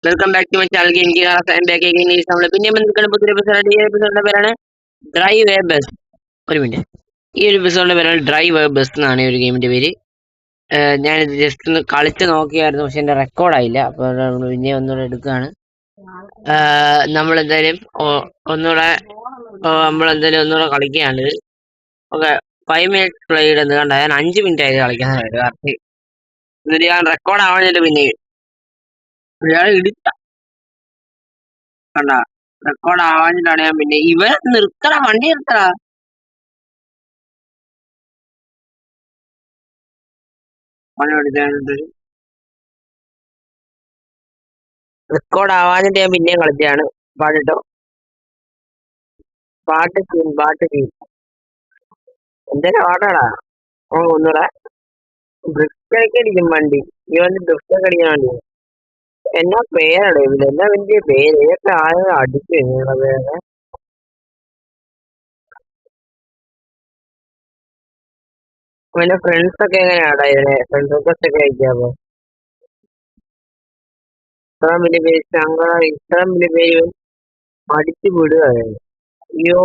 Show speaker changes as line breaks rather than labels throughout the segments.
Welcome back to my channel നമ്മൾ പിന്നെ നിൽക്കുന്ന പുതിയ എപ്പിസോഡ്. ഈ എപ്പിസോഡിന്റെ പേരാണ് ഡ്രൈവ് എ ബസ്. ഒരു മിനിറ്റ്, ഈ ഒരു എപ്പിസോഡിന്റെ പേരാണ് ഡ്രൈവ് എ ബസ് എന്നാണ് ഈ ഒരു ഗെയിമിന്റെ പേര്. ഞാൻ ജസ്റ്റ് ഒന്ന് കളിച്ച് നോക്കിയായിരുന്നു, പക്ഷെ എന്റെ റെക്കോർഡായില്ല. അപ്പോൾ പിന്നെ ഒന്നുകൂടെ എടുക്കുകയാണ്. നമ്മളെന്തായാലും ഒന്നുകൂടെ ഒന്നുകൂടെ കളിക്കുകയാണ്. ഓക്കെ, 5 minutes പ്ലേഡ് എന്ന് കണ്ട ഞാൻ 5 minute ആയത് കളിക്കാനായിട്ട്. എന്നിട്ട് ഞാൻ റെക്കോർഡ് ആവാനില്ല. പിന്നെ ഇയാൾ ഇടിച്ച കണ്ട റെക്കോർഡ് ആവാഞ്ഞിട്ടാണ് ഞാൻ പിന്നെ നിർത്തടാ, വണ്ടി നിർത്തടാ. റെക്കോർഡ് ആവാഞ്ഞിട്ട് ഞാൻ പിന്നെയും കളിച്ചാണ്. പാടിട്ടോ, പാട്ട് ചെയ്യും എന്തേലും പാടാടാ. ഒന്നുകൂടെ ഡ്രിഫ്റ്റൊക്കെ അടിക്കും വണ്ടി. ഈ വണ്ടി ഡ്രിഫ്റ്റൊക്കെ അടിക്കാൻ വണ്ടി. എന്നാ പേരാണ് ഇതിൽ? എന്നാ വലിയ പേര്? ഏതൊക്കെ ആളുകൾ അടിച്ചു നിങ്ങളുടെ പേര്? പിന്നെ ഫ്രണ്ട്സ് ഒക്കെ എങ്ങനെയാടാ ഇതിനെ? ഫ്രണ്ട്സ് റിക്വസ്റ്റ് ഒക്കെ അയക്കാമോ? ഇത്രയും വലിയ പേര് ഇത്രയും വലിയ പേര് അടിച്ചു വിടുക. അയ്യോ,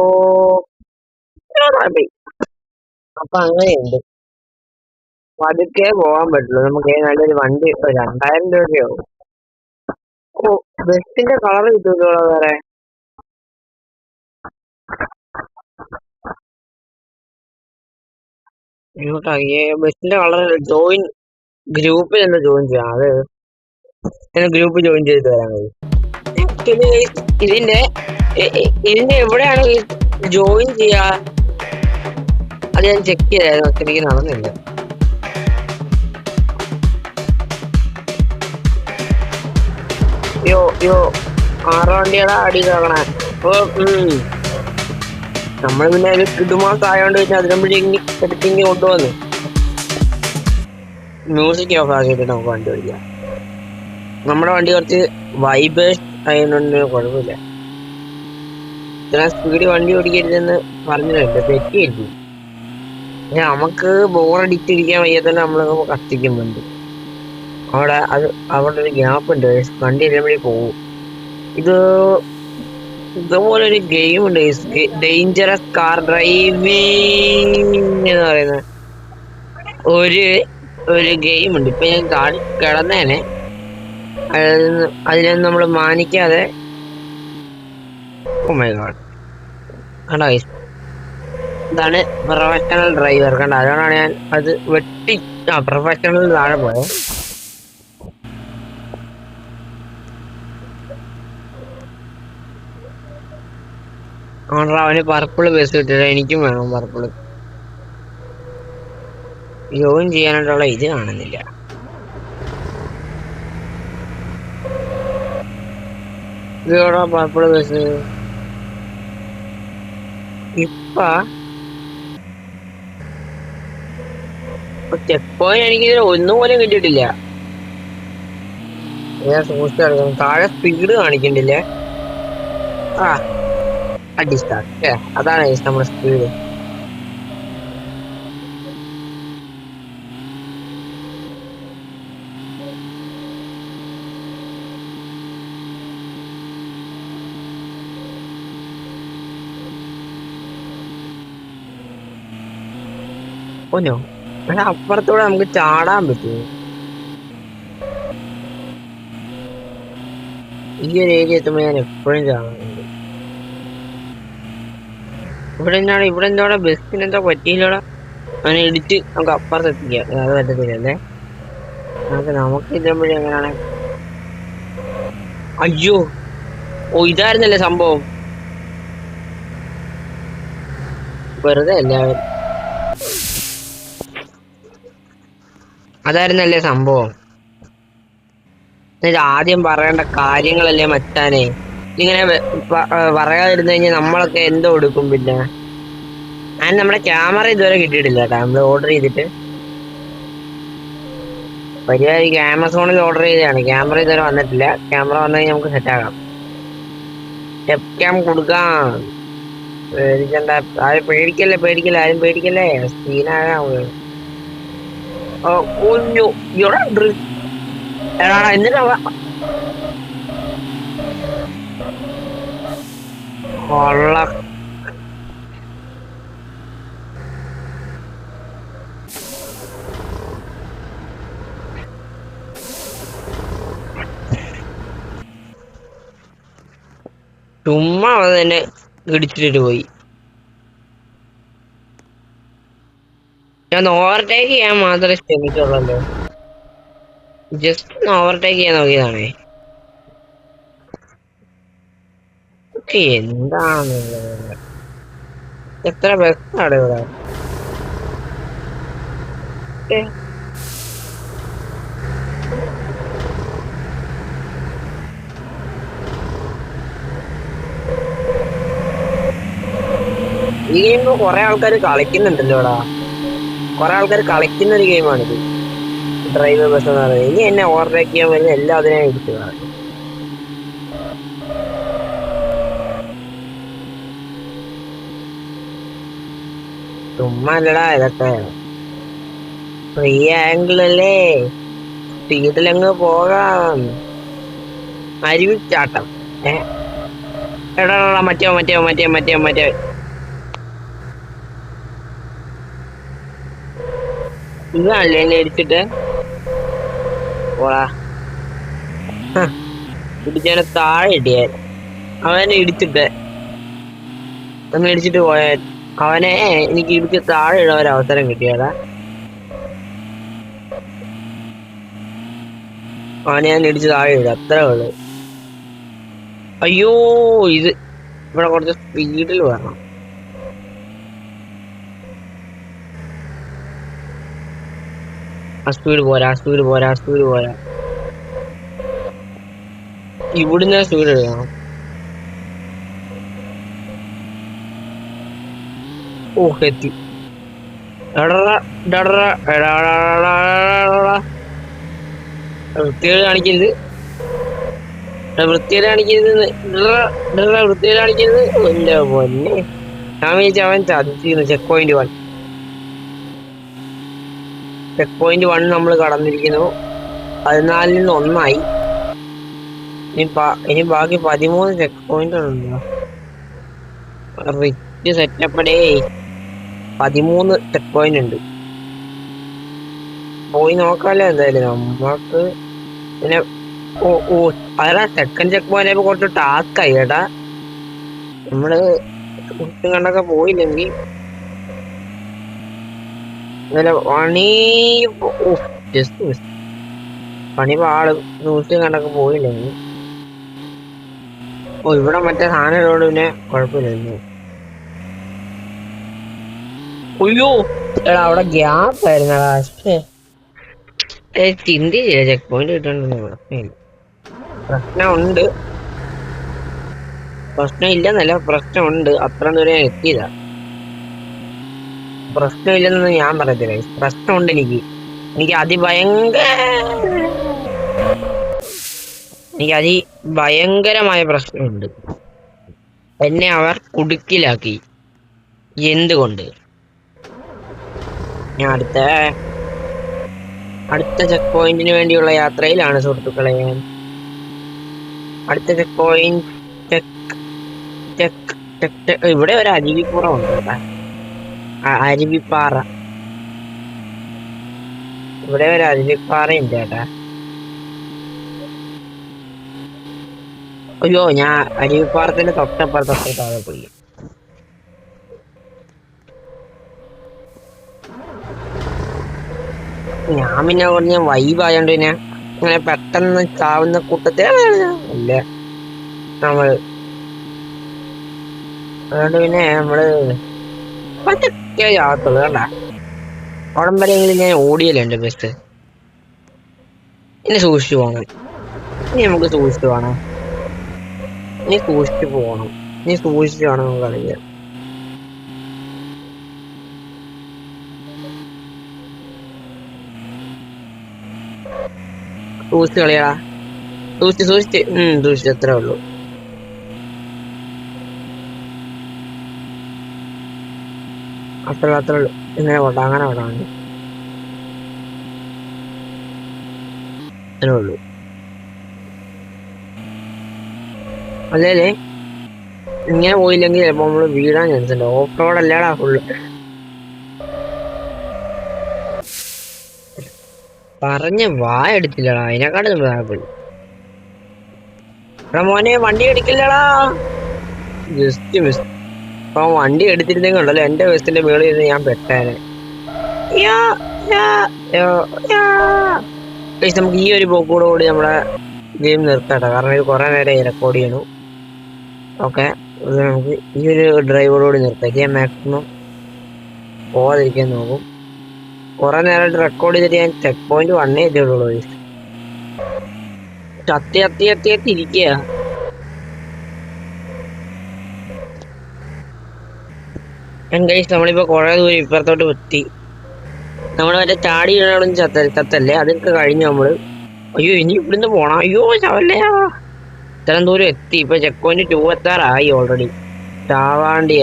അപ്പൊ അങ്ങനെയുണ്ട്. പതുക്കെ പോകാൻ പറ്റുള്ളൂ. നമുക്ക് നല്ലൊരു വണ്ടി 2000 രൂപയാവും. ഓ, ബസ്സിന്റെ കളർ കിട്ടുമല്ലോ വേറെ. ബസ്സിന്റെ കളർ ജോയിൻ ഗ്രൂപ്പിൽ എന്ന് ജോയിൻ ചെയ്യാം. അത് ഗ്രൂപ്പ് ജോയിൻ ചെയ്തിട്ട് വരാൻ കഴിയും. ഇതിന്റെ എവിടെയാണ് ജോയിൻ ചെയ്യാ? അത് ഞാൻ ചെക്ക് ചെയ്തായിരുന്നു, എനിക്ക് നടന്നില്ല. യോ 6 വണ്ടിയുടെ അടി കേൾക്കണേ. നമ്മൾ പിന്നെ ഒരു കിടുമാസം ആയോണ്ട് പിന്നെ അതിനുമ്പോഴേക്ക് എടുത്തിങ്ങി കൊണ്ടുവന്ന് മ്യൂസിക് ഓഫ് ആക്കിയിട്ട് നമുക്ക് വണ്ടി ഓടിക്കാം. നമ്മുടെ വണ്ടി കുറച്ച് വൈബ്രേഷൻ ആയതുകൊണ്ട് കുഴപ്പമില്ല. ഇത്ര സ്പീഡ് വണ്ടി ഓടിക്കരുതെന്ന് പറഞ്ഞിട്ടുണ്ട്, തെറ്റിയിരുന്നു. പക്ഷെ നമുക്ക് ബോറടിച്ചിരിക്കാൻ വയ്യാത്തന്നെ നമ്മൾ കത്തിക്കുന്നുണ്ട്. അവിടെ ഒരു ഗ്യാപ്പ് ഉണ്ട്, വണ്ടി എല്ലാം പോകും. ഇതുപോലെ ഒരു ഗെയിം ഉണ്ട്, ഡേഞ്ചറസ് കാർ ഡ്രൈവിംഗ് എന്ന് പറയുന്ന ഒരു ഗെയിം ഉണ്ട്. ഇപ്പൊ ഞാൻ കിടന്നേനെ, അതിനൊന്നും നമ്മൾ മാനിക്കാതെ. ഓ മൈ ഗോഡ്, കണ്ടോ? ഇതാണ് പ്രൊഫഷണൽ ഡ്രൈവർ. കണ്ട, അതുകൊണ്ടാണ് ഞാൻ അത് പ്രൊഫഷണൽ താഴെ പോയത്. അവന് പർപ്പിള് ബസ് കിട്ടില്ല, എനിക്കും വേണം പർപ്പിള്. ജോയിൻ ചെയ്യാനായിട്ടുള്ള ഇത് കാണുന്നില്ല. ഇതോടാ പർപ്പിള് ബസ്. ചെക്ക് പോയിന്റ് എനിക്ക് ഒന്നുപോലും കിട്ടിയിട്ടില്ല. ഞാൻ സൂക്ഷിച്ചു കിടക്കുന്നു. താഴെ സ്പീഡ് കാണിക്കണ്ടില്ല. അടിസ്ഥാന അതാണ് നമ്മുടെ സ്പീഡ്. ഓനോ, അപ്പുറത്തൂടെ നമുക്ക് ചാടാൻ പറ്റുമോ? ഈ ഒരു ഏരിയ എത്തുമ്പോ ഞാൻ എപ്പോഴും ചാടാറുണ്ട്. ഇവിടെ എന്തോടെ ബസ്സിന് എന്തോ പറ്റിയില്ലോടാ. അങ്ങനെ ഇടിച്ച് നമുക്ക് അപ്പുറത്ത് എത്തിക്കാം. അത് പറ്റത്തില്ലല്ലേ, നമുക്ക് ഇതുമ്പോഴേ എങ്ങനെയാണ്? അയ്യോ, ഇതായിരുന്നല്ലേ സംഭവം. വെറുതെ എല്ലാവരും അതായിരുന്നല്ലേ സംഭവം. ആദ്യം പറയേണ്ട കാര്യങ്ങളല്ലേ മച്ചാനെ. ഇങ്ങനെ പറയാതിരുന്നു കഴിഞ്ഞാൽ നമ്മളൊക്കെ എന്തോ എടുക്കും. പിന്നെ നമ്മുടെ ക്യാമറ ഇതുവരെ കിട്ടിയിട്ടില്ല കേട്ടോ. നമ്മൾ ഓർഡർ ചെയ്തിട്ട് പരിപാടിക്ക് ആമസോണിൽ ഓർഡർ ചെയ്തതാണ്. ക്യാമറ ഇതുവരെ വന്നിട്ടില്ല. ക്യാമറ വന്നു കഴിഞ്ഞാൽ നമുക്ക് സെറ്റ് ആകാം, സ്റ്റെപ്പ് ക്യാം കൊടുക്കാം. പേടിക്കണ്ട, ആരും പേടിക്കല്ലേ, ആരും പേടിക്കല്ലേ. സീനാകാം. എന്നിട്ട് കൊള്ള ചുമ്മാ തന്നെ ഇടിച്ചിട്ട് പോയി. ഞാൻ ഓവർടേക്ക് ചെയ്യാൻ മാത്രമേ ശ്രമിച്ചുള്ളല്ലോ. ജസ്റ്റ് ഒന്ന് ഓവർടേക്ക് ചെയ്യാൻ നോക്കിയതാണേ. എന്താണുള്ളത്? എത്ര ബസ്സാണ് ഇവിടെ? ഈ ഗെയിം കൊറേ ആൾക്കാർ കളിക്കുന്നുണ്ടല്ലോ ഇവിടെ. കൊറേ ആൾക്കാർ കളിക്കുന്ന ഒരു ഗെയിമാണിത്, ഡ്രൈവ് ബസ് എന്ന് പറയുന്നത്. ഇനി എന്നെ ഓവർടേക്ക് ചെയ്യാൻ വരുന്ന എല്ലാം അതിനെ ഇടിച്ചതാണ്. ചുമ്മാ അല്ലടാ ഇതൊക്കെ, ഫ്രീ ആംഗിൾ അല്ലേ, സ്പീഡിലങ്ങ് പോകാം. അരുവിച്ചാട്ടം. എടാ മറ്റേ മറ്റേ മറ്റേ മറ്റേ മറ്റേ ഇതാണല്ലേ എന്നെ ഇടിച്ചിട്ട് പോടാ. ഇടിച്ചവനെ താഴെ ഇടിയാൻ, അവനെ ഇടിച്ചിട്ട് ഒന്ന് ഇടിച്ചിട്ട് പോയാൽ അവനെ എനിക്ക് ഇടിച്ച് താഴെ ഇടാൻ ഒരു അവസരം കിട്ടിയതാ. അവനെ ഞാൻ ഇടിച്ച് താഴെ ഇടും, അത്രേ ഉള്ളു. അയ്യോ, ഇത് ഇവിടെ കുറച്ച് സ്പീഡിൽ വരണം. സ്പീഡ് പോരാ, സ്പീഡ് പോരാ, സ്പീഡ് പോരാ. ഇവിടുന്ന് സ്പീഡ് എടുക്കണം. ഓ എത്തി. വൃത്തികേട് കാണിക്കരുത്, വൃത്തികേട് കാണിക്കരുത്, വൃത്തികേട് കാണിക്കരുത്. എന്റെ പൊന്നെ, ഞാൻ വിചാരിച്ച അവൻ ചതിച്ചിരുന്നു. ചെക്ക് പോയിന്റ് 1, ചെക്ക് പോയിന്റ് 1 നമ്മൾ കടന്നിരിക്കുന്നു. 14-ൽ നിന്ന് 1 ഇനി ബാക്കി 13 ചെക്ക് പോയിന്റ് ഉണ്ടല്ലോ. റിച്ച് സെറ്റപ്പടേ, 13 ചെക്ക് പോയിന്റ് ഉണ്ട്. പോയി നോക്കാമല്ലോ എന്തായാലും നമ്മക്ക്. പിന്നെ അതാ സെക്കൻഡ് ചെക്ക് പോയിന്റ് ആയപ്പോ കുറച്ച് ടാസ്ക് ആയി കേട്ടാ. നമ്മള് കണ്ടൊക്കെ പോയില്ലെങ്കിൽ പണി പാട്. കണ്ടൊക്കെ പോയില്ലെങ്കിൽ ഇവിടെ മറ്റേ സാധനം ഇടോണ്ട് പിന്നെ കുഴപ്പമില്ല. അയ്യോ എടാ, അവിടെ ഗ്യാപ്പ് ആയിരുന്നടാ. ചിന്തിച്ചില്ല ചെക്ക് പോയിന്റ് കിട്ടണ്ടെന്ന്. കുഴപ്പമില്ല, പ്രശ്നമുണ്ട്. പ്രശ്നം ഇല്ലെന്നല്ല, പ്രശ്നമുണ്ട്. അത്ര ദൂരം എത്തിയതാ. പ്രശ്നമില്ലെന്നൊന്നും ഞാൻ പറയത്തില്ല, പ്രശ്നമുണ്ട്. എനിക്ക് അതിഭയങ്കരമായ പ്രശ്നമുണ്ട്. എന്നെ അവർ കുടുക്കിലാക്കി. എന്തുകൊണ്ട്? ഞാൻ അടുത്ത ചെക്ക് പോയിന്റിന് വേണ്ടിയുള്ള യാത്രയിലാണ് സുഹൃത്തുക്കളെ. അടുത്ത ചെക്ക് പോയിന്റ് ഇവിടെ ഒരു അരുവിപ്പുറം ഉണ്ട് കേട്ടാ, അരുവിപ്പാറ. ഇവിടെ ഒരു അരുവിപ്പാറയുണ്ട് കേട്ടാ. അയ്യോ, ഞാൻ അരുവിപ്പാറത്തിന്റെ തൊട്ടപ്പുറത്തൊക്കെ താഴെ പോയി. ഞാൻ പിന്നെ കുറഞ്ഞ വൈബായോണ്ട് പിന്നെ അങ്ങനെ പെട്ടെന്ന് ചാവുന്ന കൂട്ടത്തില്ല നമ്മള്. അതുകൊണ്ട് പിന്നെ നമ്മള് പറ്റേ ചാവത്തുള്ളൂ കേട്ടാ. അവിടം വരെയെങ്കിലും ഞാൻ ഓടിയല്ലേ എന്റെ ബെസ്റ്റ്. ഇനി സൂക്ഷിച്ചു പോകണം. ഇനി നമുക്ക് സൂക്ഷിച്ചു വേണം. ഇനി സൂക്ഷിച്ചു പോകണം. ഇനി സൂക്ഷിച്ചു വേണം നമുക്ക് കളിക്കാൻ. സൂക്ഷിച്ച് കളിയാടാ, സൂക്ഷിച്ച് അത്രേ ഉള്ളൂ. അത്രേ ഉള്ളൂ. ഇങ്ങനെ പോട്ടെ, അങ്ങനെ പോട്ടെ, അത്രേ ഉള്ളൂ. അല്ലേ ഇങ്ങനെ പോയില്ലെങ്കിൽ ചിലപ്പോ നമ്മള് വീഴാൻ ചാൻസ് ഉണ്ട്. ഓഫ് റോഡ് അല്ലടാ ഫുള്ള്. പറഞ്ഞ എടുത്തില്ലടാ, അതിനെക്കാട്ടും പോയി. എടാ മോനെ വണ്ടി എടുക്കില്ലടാ, ജസ്റ്റ് മിസ്. അപ്പൊ വണ്ടി എടുത്തിരുന്നെങ്കിൽ ഉണ്ടല്ലോ എന്റെ ബസ്സിന്റെ മേളിൽ ഇരുന്ന് ഞാൻ പെട്ടേനെ. നമുക്ക് ഈ ഒരു പോക്കൂടി നമ്മളെ ഗെയിം നിർത്തട്ടെ, കാരണം ഇത് കുറെ നേരം റെക്കോർഡ് ചെയ്യണു. ഓക്കെ, നമുക്ക് ഈ ഒരു ഡ്രൈവറോട് നിർത്താം. ഞാൻ മാക്സിമം പോവാതിരിക്കാൻ നോക്കും. കുറെ നേരമായിട്ട് റെക്കോർഡ് ചെയ്തിട്ട് ഞാൻ ചെക്ക് പോയിന്റ് 1 എത്തിയുള്ളൂ. അത്തി ഇരിക്കുക. നമ്മളിപ്പോ കുറെ ദൂരം ഇപ്പുറത്തോട്ട് എത്തി. നമ്മൾ മറ്റേ ചാടി ചത്തല്ലേ, അതൊക്കെ കഴിഞ്ഞ് നമ്മള് അയ്യോ ഇനി ഇവിടുന്ന് പോണം. അയ്യോ ചവല്ലേ, ഇത്രയും ദൂരം എത്തി. ഇപ്പൊ ചെക്ക് പോയിന്റ് 2 എത്താറായി ഓൾറെഡി. ചാവാണ്ടിയ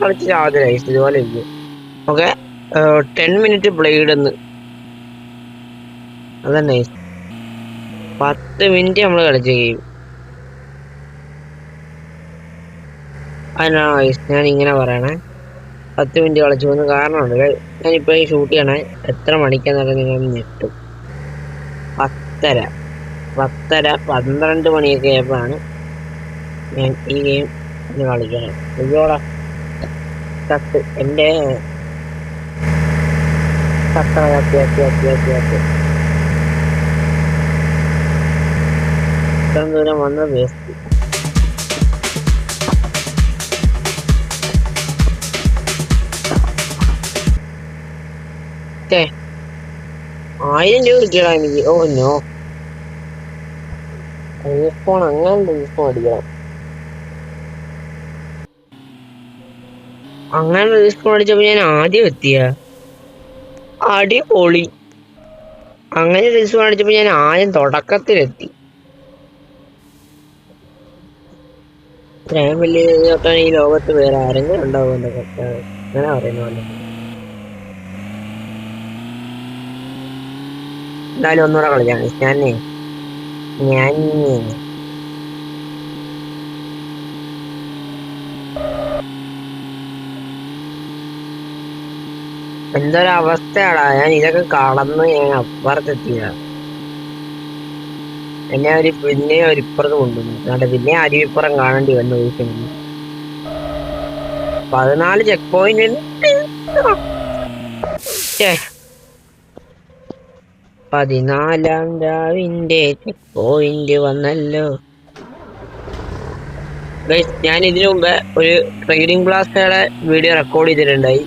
കളിച്ച് ചാവത്തില്ല ഇതുപോലെ ഇല്ല. ഓക്കെ, 10 മിനിറ്റ് ബ്ലേഡ് എന്ന് അതന്നെ 10 മിനിറ്റ് നമ്മൾ കളിച്ച ഗെയിം. അതിനാ ഞാൻ ഇങ്ങനെ പറയണേ 10 മിനിറ്റ് കളിച്ചു പോകുന്ന കാരണമുണ്ട്. ഞാനിപ്പോ ഈ ഷൂട്ട് ചെയ്യണേ എത്ര മണിക്കാന്നൊക്കെ നിങ്ങൾ ഞെട്ടും. 10:30 12 മണിയൊക്കെ ആയപ്പോഴാണ് ഞാൻ ഈ ഗെയിം കളിക്കണേ. അയ്യോടാ കത്ത് എന്റെ ഇത്രയും ദൂരം വന്ന് വേസ്റ്റ്. 1000 രൂപ കിട്ടിയടാ എനിക്ക്. ഓ നോ, റീസ്പോൺ അങ്ങനെ റീസ്പോൺ അടിക്കണം. അങ്ങനെ റീസ്പോൺ അടിച്ചപ്പോ ഞാൻ ആദ്യം എത്തിയ അടിപൊളി. അങ്ങനെ റീസ്പോൺ അടിച്ചപ്പോ ഞാൻ ആദ്യം തുടക്കത്തിലെത്തി. ഇത്രയും വലിയ ഈ ലോകത്ത് വേറെ ആരെങ്കിലും ഉണ്ടാവും എന്റെ കർത്താവ്, അങ്ങനെ പറയുന്ന പോലെ. എന്തായാലും ഒന്നുകൂടെ കളിക്കാം. ഞാൻ എന്തൊരവസ്ഥയാടാ, ഞാൻ ഇതൊക്കെ കടന്ന് ഞാൻ അപ്പുറത്തെത്തിയ. എന്നെ പിന്നെ ഇപ്പുറത്ത് കൊണ്ടുവന്നു. പിന്നെ അരുവിപ്പുറം കാണേണ്ടി വന്നു. 14 ചെക്ക് പോയിന്റ്. 14-ാം രാവിന്റെ ചെക്ക് പോയിന്റ് വന്നല്ലോ. ഞാൻ ഇതിനു മുമ്പേ ഒരു ട്രേഡിംഗ് പ്ലാസയുടെ വീഡിയോ റെക്കോർഡ് ചെയ്തിട്ടുണ്ടായി.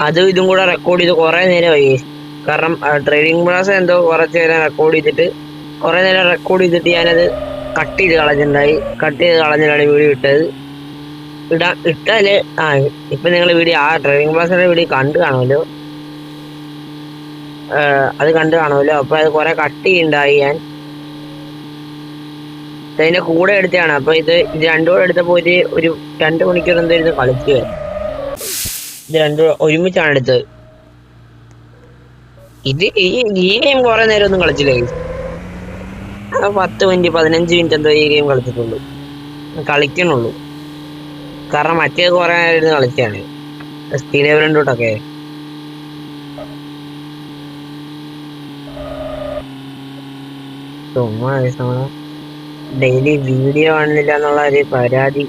അതും ഇതും കൂടെ റെക്കോർഡ് ചെയ്ത് കുറെ നേരമായി. കാരണം ട്രേഡിംഗ് പ്ലാസ എന്തോ കുറച്ച് നേരം റെക്കോർഡ് ചെയ്തിട്ട് കുറെ നേരം റെക്കോർഡ് ചെയ്തിട്ട് ഞാനത് കട്ട് ചെയ്ത് കളഞ്ഞിട്ടാണ് വീഡിയോ ഇട്ടാല് ഇപ്പൊ നിങ്ങൾ വീഡിയോ ആ ട്രേഡിംഗ് പ്ലാസയുടെ വീഡിയോ കണ്ടു കാണുമല്ലോ. അപ്പൊ അത് കുറെ കട്ട് ചെയ്യുണ്ടായി. ഞാൻ അതിന്റെ കൂടെ എടുത്തതാണ്. അപ്പൊ ഇത് രണ്ടും കൂടെ എടുത്തപ്പോ ഒരു 2 മണിക്കൂർ എന്തായിരുന്നു കളിച്ചു. ഇത് രണ്ടും ഒരുമിച്ചാണ് എടുത്തത്. ഈ ഗെയിം കുറെ നേരം ഒന്നും കളിച്ചില്ല. 10 മിനിറ്റ് 15 മിനിറ്റ് എന്തോ ഈ ഗെയിം കളിക്കണുള്ളൂ. കാരണം മറ്റേ കുറെ നേരം ഇരുന്ന് കളിച്ചാണ് സ്പീഡ് ലെവലിലോട്ടൊക്കെ. ഡെയിലി വീഡിയോ കാണുന്നില്ല എന്നുള്ള ഒരു പരാതി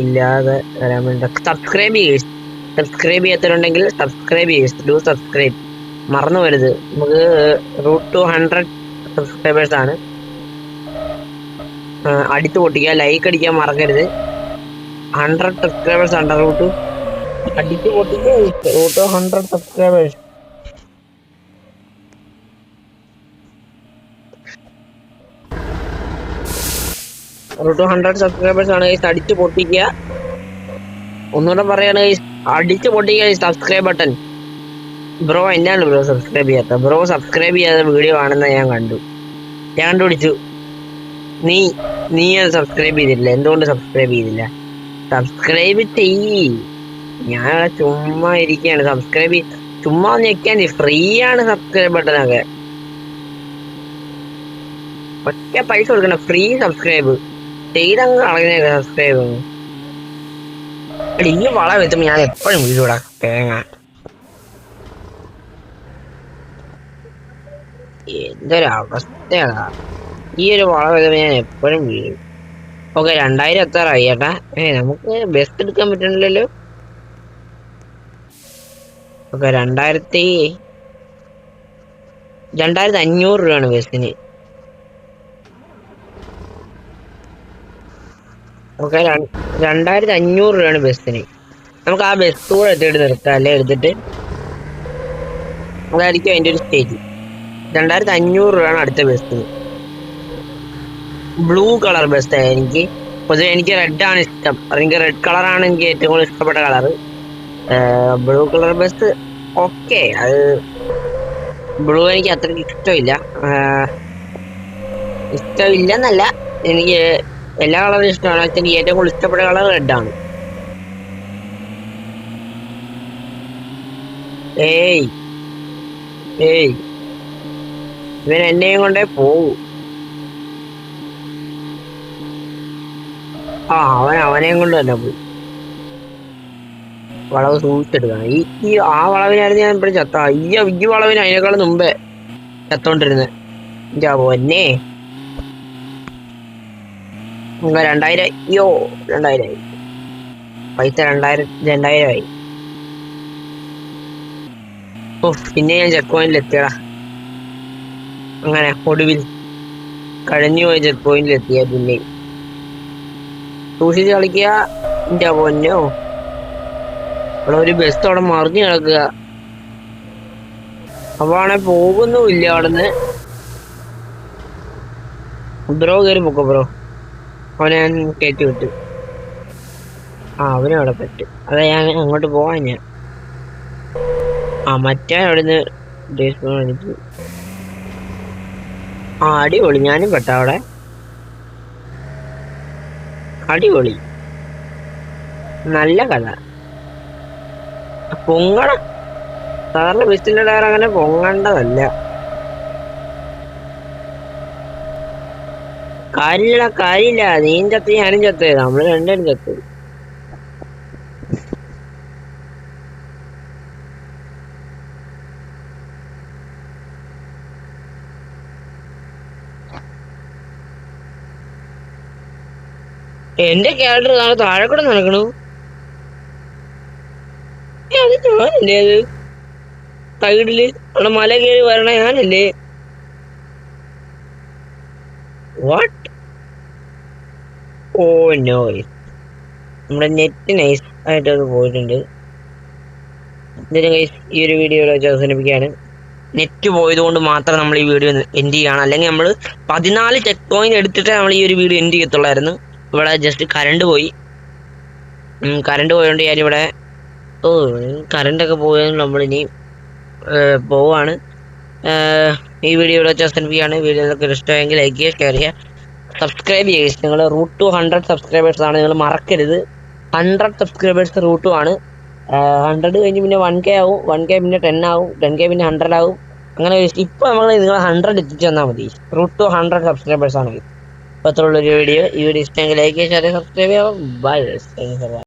ഇല്ലാതെ വരാൻ വേണ്ടി സബ്സ്ക്രൈബ് ചെയ്യാത്തവരുണ്ടെങ്കിൽ സബ്സ്ക്രൈബ് മറന്നു വരുത്. നമുക്ക് റൂട്ട് ടു 100 സബ്സ്ക്രൈബേഴ്സ് ആണ്. അടിച്ചു പൊട്ടിക്കുക, ലൈക്ക് അടിക്കാൻ മറക്കരുത്. 100 സബ്സ്ക്രൈബേഴ്സ് ആണ് റൂട്ട് അടിച്ചു പൊട്ടിക്കുക. Root 100 subscribers. റൂട്ട് 100 സബ്സ്ക്രൈബേഴ്സ് ആണ്. അടിച്ചു പൊട്ടിക്കുക. ഒന്നുകൂടെ പറയാണ്, അടിച്ചു പൊട്ടിക്കുക സബ്സ്ക്രൈബ് ബട്ടൺ. ബ്രോ എന്നാണ് ബ്രോ സബ്സ്ക്രൈബ് ചെയ്യാത്ത? ബ്രോ സബ്സ്ക്രൈബ് ചെയ്യാതെ വീഡിയോ കാണുന്ന ഞാൻ കണ്ടുപിടിച്ചു. നീ അത് സബ്സ്ക്രൈബ് ചെയ്തില്ല. എന്തുകൊണ്ട് സബ്സ്ക്രൈബ് ചെയ്തില്ല? സബ്സ്ക്രൈബ് ചെയ്യ്. ഞാൻ ചുമ്മാ ഇരിക്കുകയാണ്. ചുമ്മാ ഞെക്കാൻ ഫ്രീ ആണ് സബ്സ്ക്രൈബ് ബട്ടനൊക്കെ. ഒറ്റ പൈസ കൊടുക്കണം, ഫ്രീ സബ്സ്ക്രൈബ്. ചെയ്തങ്ങ് കളയുന്ന സബ്സ്ക്രൈബ് ഈ വളം എത്തുമ്പോ ഞാൻ എപ്പോഴും വീടുകൂടാ തേങ്ങ. എന്തൊരവസ്ഥയാ, ഈ ഒരു വളം എത്തുമ്പോ ഞാൻ എപ്പോഴും വീഴും. ഓക്കെ 2000 എത്താറായി ചേട്ടാ. നമുക്ക് ബെസ്റ്റ് എടുക്കാൻ പറ്റണില്ലല്ലോ. ഓക്കെ 2500 രൂപയാണ് ബസ്സിന്. ഓക്കെ 2500 രൂപയാണ് ബസ്സിന്. നമുക്ക് ആ ബസ് കൂടെ എടുത്തിട്ട് നിർത്താം, അല്ലെ എടുത്തിട്ട് അതായിരിക്കും അതിന്റെ ഒരു സ്റ്റേജ്. 2500 രൂപയാണ് അടുത്ത ബസ്സിന്. ബ്ലൂ കളർ ബസ് എനിക്ക് പൊതുവെ എനിക്ക് റെഡ് ആണ് ഇഷ്ടം. എനിക്ക് റെഡ് കളറാണ് എനിക്ക് ഏറ്റവും കൂടുതൽ ഇഷ്ടപ്പെട്ട colour. Blue colour bus okay, അത് ബ്ലൂ എനിക്ക് അത്രയ്ക്ക് ഇഷ്ടമില്ലെന്നല്ല, എനിക്ക് എല്ലാ കളറും ഇഷ്ടമാണ്. പക്ഷെ എനിക്ക് ഏറ്റവും കൂടുതൽ ഇഷ്ടപ്പെട്ട കളർ റെഡാണ്. ഏയ് ഇവൻ എന്നെയും കൊണ്ടേ പോവൂ. അവനെയും കൊണ്ട് തന്നെ പോയി. വളവ് സൂക്ഷിച്ചെടുക്കണം. ഈ ആ വളവിനായിരുന്നു ഞാൻ ഇപ്പോഴും ചത്ത. ഈ വളവിന് അതിനേക്കാളും മുമ്പേ ചത്തോണ്ടിരുന്നത്. പൊന്നെ 2000 അയ്യോ 2000 ആയി പൈസ. 2000 ആയി. പിന്നെ ഞാൻ ചെക്ക് പോയിന്റിൽ എത്തിയടാ. അങ്ങനെ ഒടുവിൽ കഴിഞ്ഞുപോയ ചെക്ക് പോയിന്റിൽ എത്തിയ. പിന്നെ സൂക്ഷിച്ച് കളിക്കുക. എന്റെ പൊന്നോ, അവിടെ ഒരു ബസ് അവിടെ മറിഞ്ഞു കിടക്കുക. അപ്പാണെ പോകുന്നുമില്ല അവിടുന്ന്. ബ്രോ കയറി പൊക്കോ ബ്രോ. അവനെ ഞാൻ കയറ്റി വിട്ടു. അവനും അവിടെ പറ്റും. അതാ ഞാൻ അങ്ങോട്ട് പോവാൻ. ഞാൻ മറ്റേ അവിടുന്ന് അടിപൊളി. ഞാനും പെട്ട അവിടെ. അടിപൊളി, നല്ല കഥ. പൊങ്ങണം. സാധാരണ ബസ്സിന്റെ ടയർ അങ്ങനെ പൊങ്ങേണ്ടതല്ല. കാര്യമില്ല. നീയും ചത്ത് ഞാനും ചത്ത്, നമ്മള് രണ്ടുപേരും ചത്ത്. എന്റെ ക്യാരക്ടർ താഴെ കൂടെ നടക്കണു. അത് ഞാനല്ലേ, അത് സൈഡില് അവിടെ മല കയറി വരണ ഞാനല്ലേ. വാട്ട്? ഓ നോ, നമ്മുടെ നെറ്റ് നൈസ് ആയിട്ട് അത് പോയിട്ടുണ്ട്. എന്തായാലും ഗൈസ്, ഈ ഒരു വീഡിയോ വെച്ച് അവസാനിപ്പിക്കുകയാണ്. നെറ്റ് പോയത് കൊണ്ട് മാത്രം നമ്മൾ ഈ വീഡിയോ എൻഡ് ചെയ്യണം. അല്ലെങ്കിൽ നമ്മൾ 14 ചെക്ക് പോയിന്റ് എടുത്തിട്ടേ നമ്മൾ ഈ ഒരു വീഡിയോ എൻഡ് ചെയ്യത്തുള്ളായിരുന്നു. ഇവിടെ ജസ്റ്റ് കറണ്ട് പോയി. കറണ്ട് പോയതുകൊണ്ട് ഞാനിവിടെ കറണ്ടൊക്കെ പോയതുകൊണ്ട് നമ്മളിനി പോവാണ്. ഈ വീഡിയോ ഇവിടെ വെച്ച് അവസാനിപ്പിക്കുകയാണ്. വീഡിയോ നിങ്ങൾക്ക് ഇഷ്ടമെങ്കിൽ ലൈക്ക് ചെയ്യുക, ഷെയർ ചെയ്യുക, സബ്സ്ക്രൈബ് ചെയ്യുക. നിങ്ങൾ റൂട്ട് ടു 100 സബ്സ്ക്രൈബേഴ്സ് ആണ്, നിങ്ങൾ മറക്കരുത്. 100 സബ്സ്ക്രൈബേഴ്സ് റൂട്ട് 100 കഴിഞ്ഞ് പിന്നെ 1K ആവും, 1K പിന്നെ 10 ആവും, 10K പിന്നെ 100 ആവും. അങ്ങനെ ഇപ്പൊ നമ്മൾ നിങ്ങൾ 100 എത്തിച്ച് തന്നാൽ മതി. റൂട്ട് ടു 100 സബ്സ്ക്രൈബേഴ്സ് ആണ്. അപ്പോൾ അത്രയുള്ളൊരു വീഡിയോ. ഈ വീഡിയോ ഇഷ്ടമെങ്കിൽ ലൈക്ക് ചെയ്യുക, ഷെയർ ചെയ്യുക, സബ്സ്ക്രൈബ് ചെയ്യുക. ബൈ.